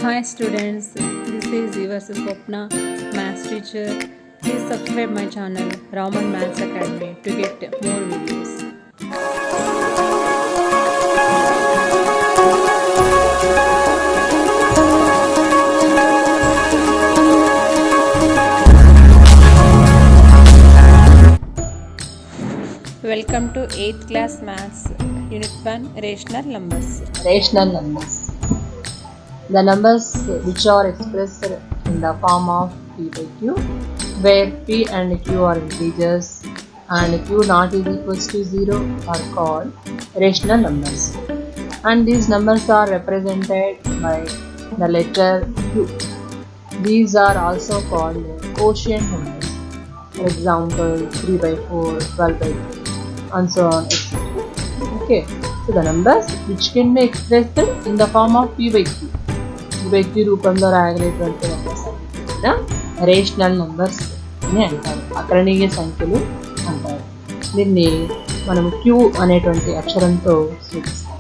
Hi students, this is your Swapna, maths teacher. Please subscribe my channel Raman Maths Academy to get more videos. Welcome to 8th class Maths, Unit 1 Rational Numbers. Rational numbers. The numbers which are expressed in the form of p by q, where p and q are integers and q not is equals to 0 are called rational numbers. And these numbers are represented by the letter q. These are also called quotient numbers. For example, 3 by 4, 12 by 2 and so on, etc. Okay. So the numbers which can be expressed in the form of p by q. p by q రూపంలో రాయగలిగేటువంటి numbers కూడా rational numbers అని అంటారు. అకరణీయ సంఖ్యలు అంటారు. దీన్ని మనం q అనేటువంటి అక్షరంతో సూచిస్తాం.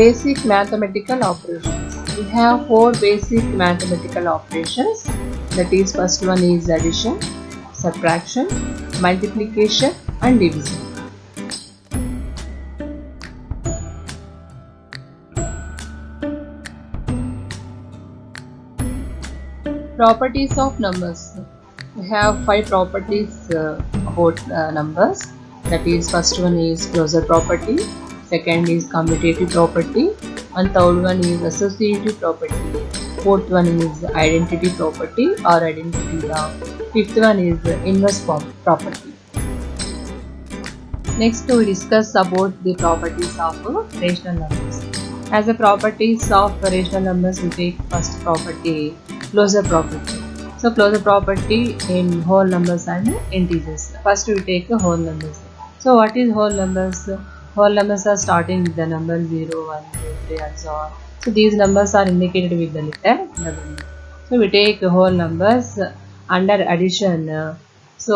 Basic mathematical operations. We have 4 basic mathematical operations. That is, first one is addition, subtraction, multiplication and division. Properties of numbers. We have 5 properties about numbers. That is, first one is closure property, second is commutative property, and third one is associative property. Fourth one is identity property or identity law. Fifth one is inverse property. Next we discuss about the properties of rational numbers. As the properties of rational numbers, we take first property, closure property. So closure property in whole numbers and integers. First we take the whole numbers. So what is whole numbers? Whole numbers are starting with the number 0, 1, 2, 3 and so on. So these numbers are indicated with the letter W. So we take whole numbers under addition. So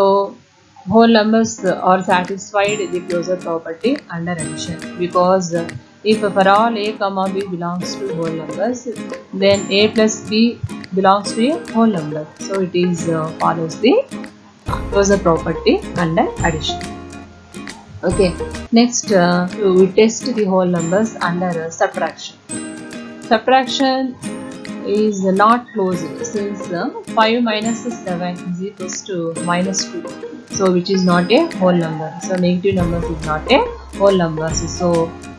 whole numbers are satisfied the closure property under addition, because if for all a comma b belongs to whole numbers, then a plus b belongs to a whole number. So it is follows the closure property under addition. Okay, next we test the whole numbers under subtraction. Subtraction is not closed, since 5 minus 7 is equals to minus 2. So which is not a whole number. So negative numbers is not a whole numbers. So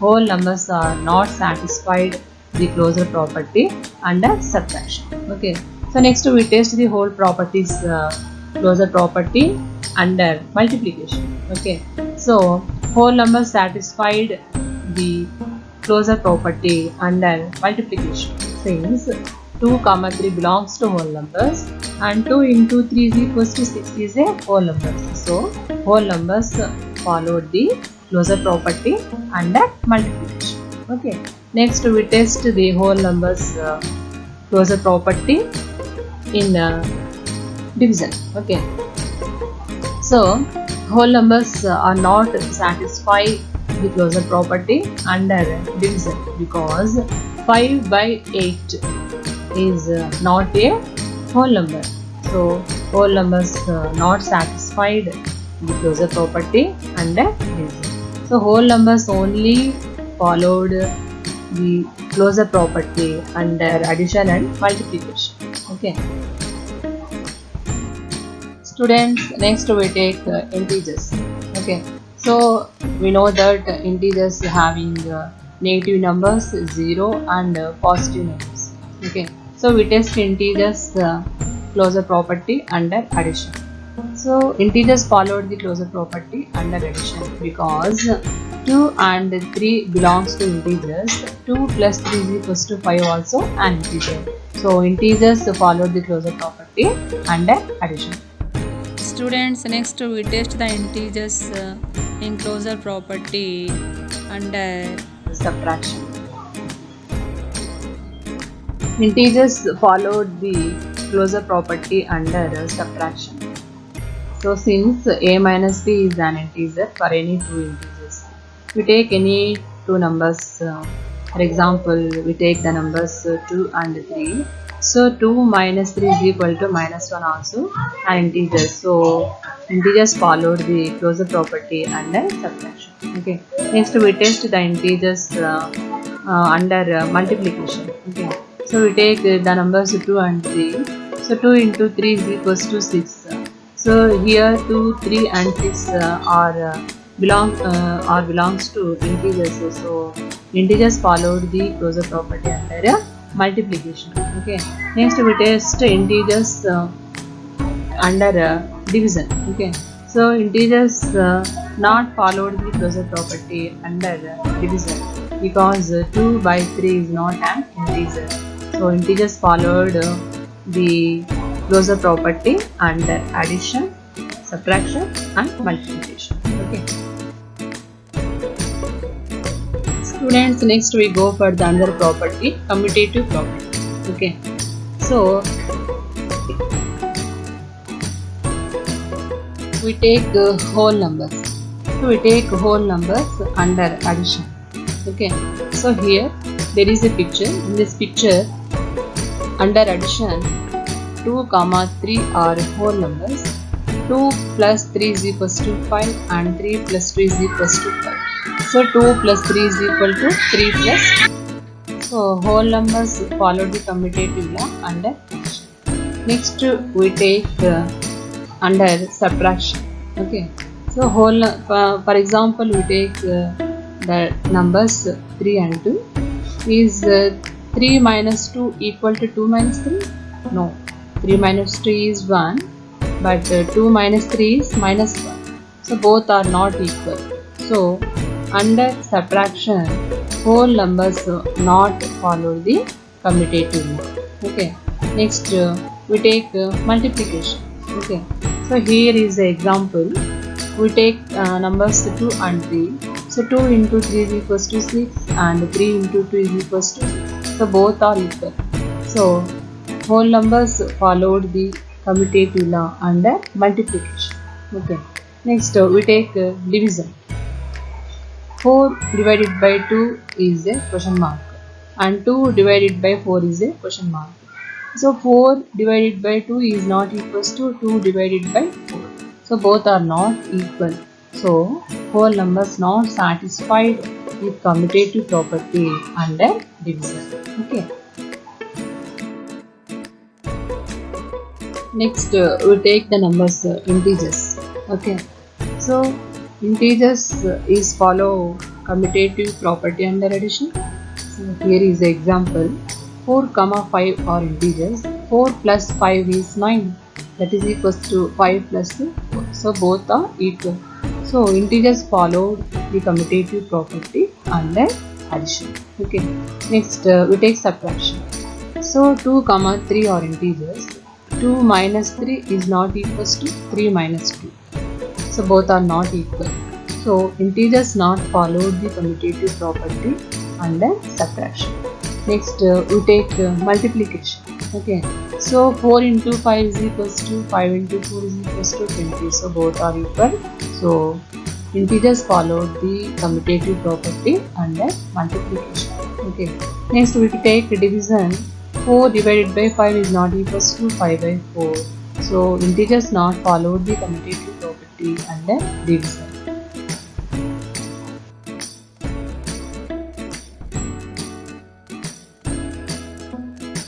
whole numbers are not satisfied the closure property under subtraction. Okay. So next we test the whole properties closure property under multiplication. Okay. So whole numbers satisfied the closure property under multiplication, since 2, 3 belongs to whole numbers and 2 into 3 is equals to 6 is a whole number. So whole numbers followed the closure property under multiplication. Okay. Next we test the whole numbers closure property in division. Okay. So whole numbers are not satisfied the closure property under division, because 5 by 8 is not a whole number. So whole numbers not satisfied the closure property under division. So whole numbers only followed the closure property under addition and multiplication. Okay. Students, next we take integers. Okay. So we know that integers having negative numbers 0 and positive numbers. Okay. So we test integers closure property under addition. So integers followed the closure property under addition, because 2 and 3 belongs to integers. 2 plus 3 is equals to 5 also an integer. So integers followed the closure property under addition. Students, next we test the integers in closure property under subtraction. Integers followed the closure property under subtraction. So since a minus b is an integer for any two integers, we take any two numbers. For example, we take the numbers 2 and 3. So 2 minus 3 is equal to minus 1 also an integer. So integers followed the closure property under subtraction. Okay. Next we test the integers under multiplication. Okay. So we take the numbers 2 and 3. So 2 into 3 is equals to 6. So here 2, 3 and 6 belongs to integers. So integers followed the closure property under multiplication. Okay. Next we test integers under division. Okay. So integers not followed the closure property under division because 2 by 3 is not an integer. So integers followed the closure property under addition, subtraction and multiplication. Okay. Students, next we go for the another property, commutative property. Okay. So we take whole numbers. So we take whole numbers under addition. Okay. So here there is a picture. In this picture, under addition, 2, 3 are whole numbers. 2 plus 3 is equals to 5 and 3 plus 2 is equals to 5. So 2 plus 3 is equal to 3 plus. So whole numbers follow the commutative law under addition. Next we take under subtraction. Okay. So whole for example we take the numbers 3 and 2. Is 3 minus 2 equal to 2 minus 3? No. 3 minus 2 is 1, but 2 minus 3 is minus 1. So both are not equal. So under subtraction, whole numbers not follow the commutative law. Okay. Next we take multiplication. Okay. So here is the example. We take numbers 2 and 3. So 2 into 3 is equals to 6 and 3 into 2 is equals to 6. So both are equal. So whole numbers followed the commutative law under multiplication. Okay. Next we take division. 4 divided by 2 is a question mark and 2 divided by 4 is a question mark. So 4 divided by 2 is not equals to 2 divided by 4. So both are not equal. So whole numbers not satisfied with commutative property under division. Okay. Next we take the numbers integers. Okay. So integers is follow commutative property under addition. So here is the example. 4, 5 are integers. 4 plus 5 is 9. That is equals to 5 plus 4. So both are equal. So integers followed the commutative property under addition. Okay. Next we take subtraction. So 2, 3 are integers. 2 minus 3 is not equals to 3 minus 2. So both are not equal. So integers not followed the commutative property under subtraction. Next we take multiplication. Okay. So 4 into 5 is equals to 5 into 4 is equals to 20. So both are equal. So integers followed the commutative property under multiplication. Okay. Next we take division. 4 divided by 5 is not equals to 5 by 4. So integers not followed the commutative property under division.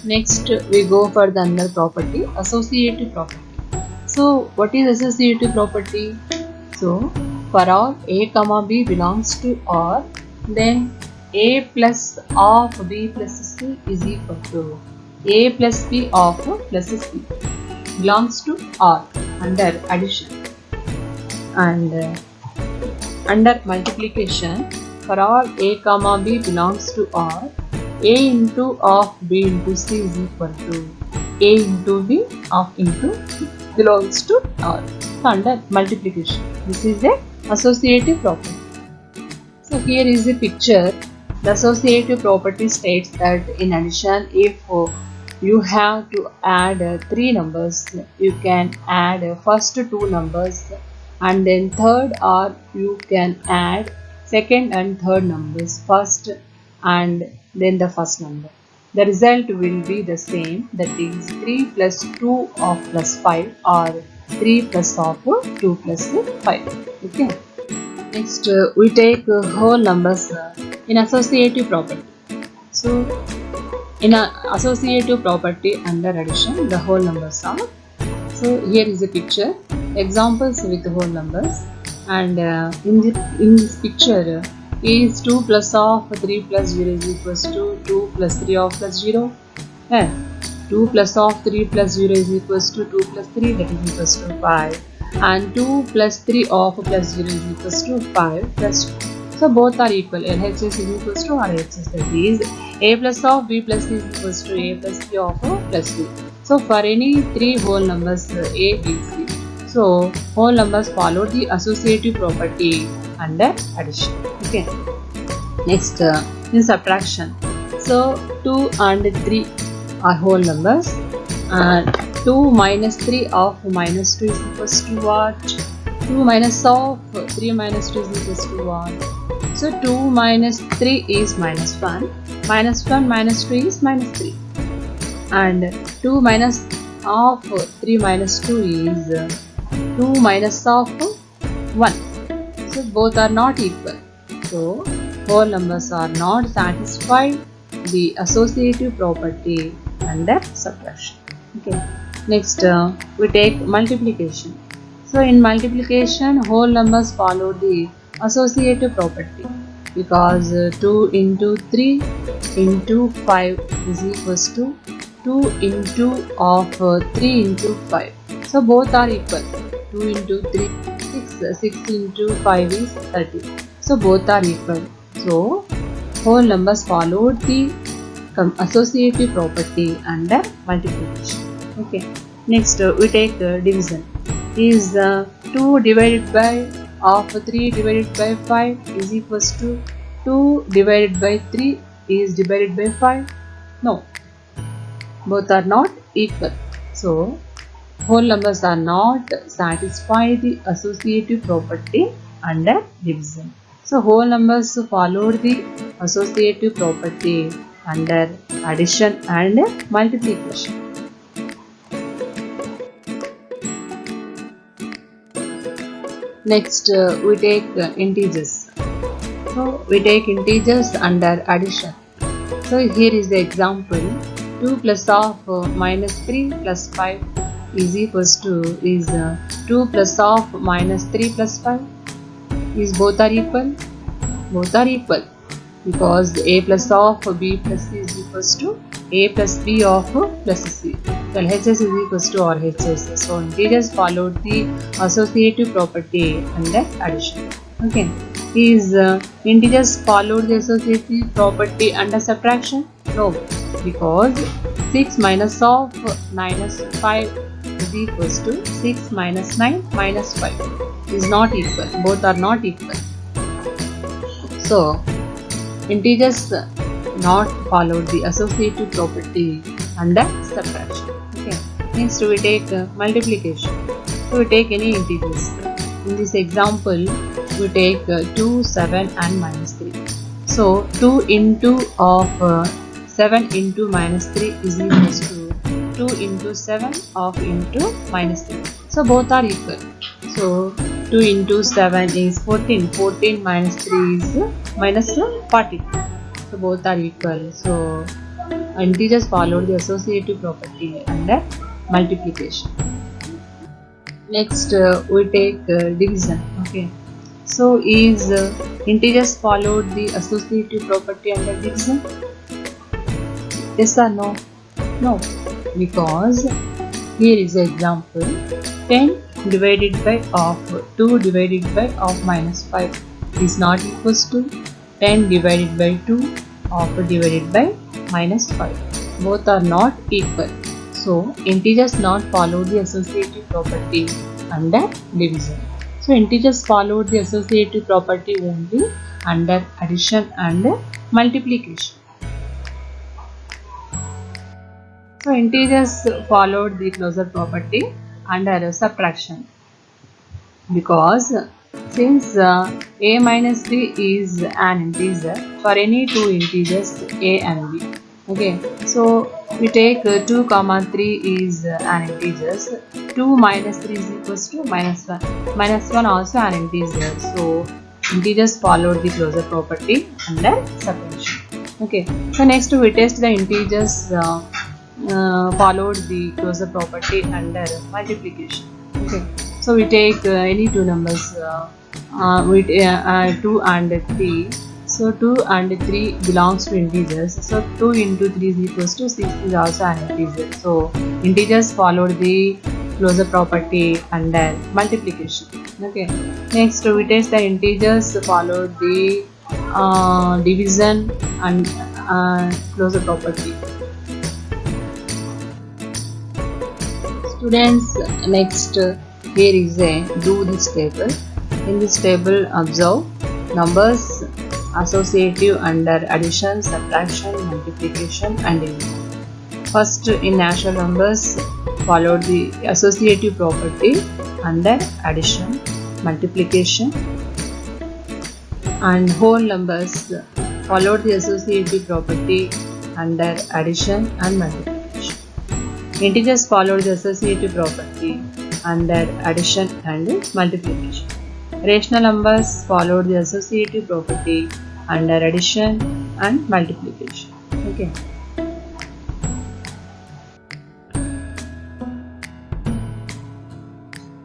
Next we go for the another property, associative property. So what is associative property? So for all a comma b belongs to R, then a plus of b plus c is equal to a plus b of plus c belongs to R under addition. And under multiplication, for all a comma b belongs to R, a into of b into c is equal to a into b of into c belongs to R. So under multiplication, this is a associative property. So here is a picture. The associative property states that in addition, if you have to add 3 numbers, you can add first 2 numbers and then third, or you can add second and third numbers, first and then the first number. The result will be the same, that is 3 plus 2 of plus 5 or 3 plus of 2 plus 5. Okay. Next we take whole numbers in associative property. So in a associative property under addition, the whole numbers are. So here is a picture, examples with whole numbers, and in this picture is 2 plus of 3 plus 0 is equals to 2 plus 3 of plus 0. 2 plus of 3 plus 0 is equals to 2 plus 3, that is equals to 5, and 2 plus 3 of plus 0 is equals to 5 plus 2. So both are equal. LHS is equals to RHS, that is a plus of b plus c is equals to a plus b of plus c. So for any three whole numbers a, b, c, so whole numbers follow the associative property under addition. Okay. Next in subtraction. So 2 and 3 are whole numbers, and 2 minus 3 of minus 2 is equals to what? 2 minus of 3 minus 2 is equals to what? So 2 minus 3 is minus 1, minus 1 minus 2 is minus 3, and 2 minus of 3 minus 2 is 2 minus of 1. So both are not equal. So whole numbers are not satisfied the associative property under subtraction. Okay. Next we take multiplication. So in multiplication, whole numbers follow the associative property, because 2 into 3 into 5 is equals to 2 into of 3 into 5. So both are equal. 2 into 3 6 into 5 is 30. So both are equal. So whole numbers followed the associative property under multiplication. Okay. Next we take division. Is 2 divided by of 3 divided by 5 is equals to 2 divided by 3 is divided by 5? No. Both are not equal. So whole numbers are not satisfy the associative property under division. So whole numbers follow the associative property under addition and multiplication. Next we take integers. So we take integers under addition. So here is the example. 2 plus of minus 3 plus 5 is equals to 2 plus of minus 3 plus 5. Is both are equal? Both are equal, because a plus of b plus c is equals to a plus b of plus c. So LHS is equals to RHS. So integers followed the associative property under addition. Okay. Is integers followed the associative property under subtraction? No, because 6 minus of minus 5 is equals to 6 minus 9 minus 5 is not equal. Both are not equal. So integers not followed the associative property under subtraction. Okay. Next we take multiplication. So we take any integers. In this example we take 2, 7 and minus 3. So 2 into of 7 into minus 3 is equals to 2 into 7 of into minus 3. So both are equal. So 2 into 7 is 14. 14 minus 3 is minus 40. So both are equal. So integers follow the associative property under multiplication. Next we take division. Okay. So is integers followed the associative property under division? Yes or no? No, because here is the example. 10 divided by of 2 divided by of minus 5 is not equals to 10 divided by 2 of divided by minus 5. Both are not equal. So integers not follow the associative property under division. So integers follow the associative property only under addition and multiplication. So integers followed the closure property under subtraction, because Since a minus 3 is an integer for any two integers a and b. Okay, so we take 2 comma 3 is an integer. 2 minus 3 is equals to minus 1. Minus 1 also an integer. So integers follow the closure property under separation. Okay, so next we test the integers followed the closure property under multiplication. Okay, so we take any two numbers with 2 and 3. So 2 and 3 belongs to integers. So 2 into 3 is equals to 6 is also an integer. So integers followed the closure property under multiplication. Okay, next we test the integers followed the division and closure property. Students, next here is a do this table. In this table, observe numbers associative under addition, subtraction, multiplication and division. First, in natural numbers, follow the associative property under addition, multiplication, and whole numbers follow the associative property under addition and multiplication. Integers follow the associative property under addition and multiplication. Rational numbers follow the associative property under addition and multiplication. Okay.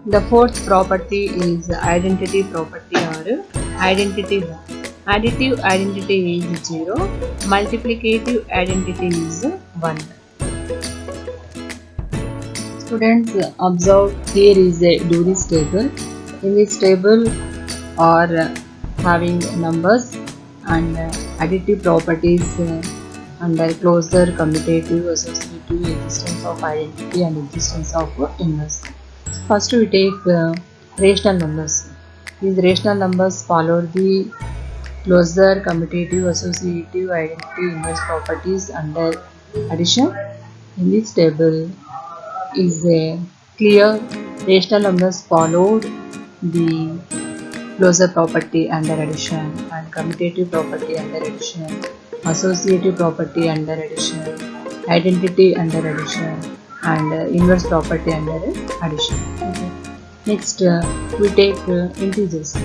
The fourth property is identity property or identity. Additive identity is 0, multiplicative identity is 1. Students, observe here is a do this table. In this table are having numbers and additive properties under closure, commutative, associative, existence of identity and existence of inverse. First we take rational numbers. These rational numbers follow the closure, commutative, associative, identity, inverse properties under addition. In this table is a clear rational numbers followed the closure property under addition and commutative property under addition, associative property under addition, identity under addition and inverse property under addition. Okay. Next we take integers.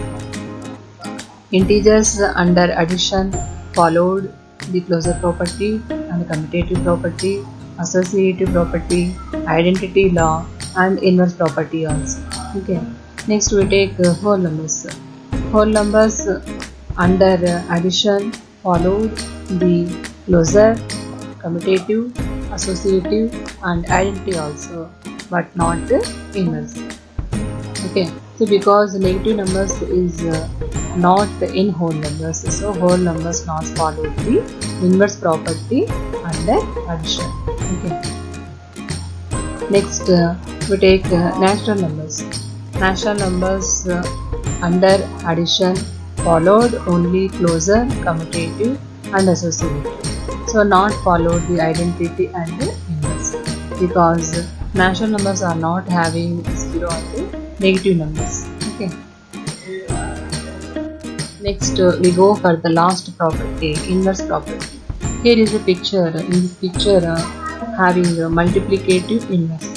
Integers under addition followed the closure property and commutative property, associative property, identity law and inverse property also. Okay. Next we take whole numbers. Whole numbers under addition followed the closure, commutative, associative and identity also, but not the inverse. Okay, so because negative numbers is not in whole numbers, so whole numbers not follow the inverse property under addition. Okay. Next we take natural numbers. Natural numbers under addition followed only closure, commutative and associative. So not followed the identity and the inverse, because natural numbers are not having 0 and negative numbers. Okay. Next we go for the last property, inverse property. Here is a picture. In this picture having a multiplicative inverse.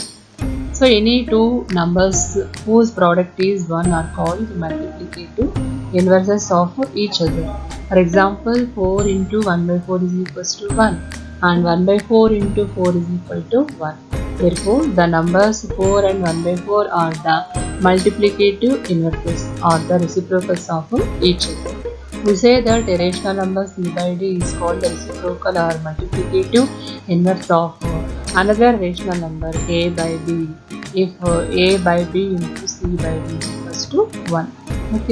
So any two numbers whose product is 1 are called multiplicative inverses of each other. For example, 4 into 1 by 4 is equals to 1 and 1 by 4 into 4 is equal to 1. Therefore, the numbers 4 and 1 by 4 are the multiplicative inverses or the reciprocals of each other. We say that a rational number c by d is called the reciprocal or multiplicative inverse of another rational number a by b if a by b into c by d is equals to 1. Okay.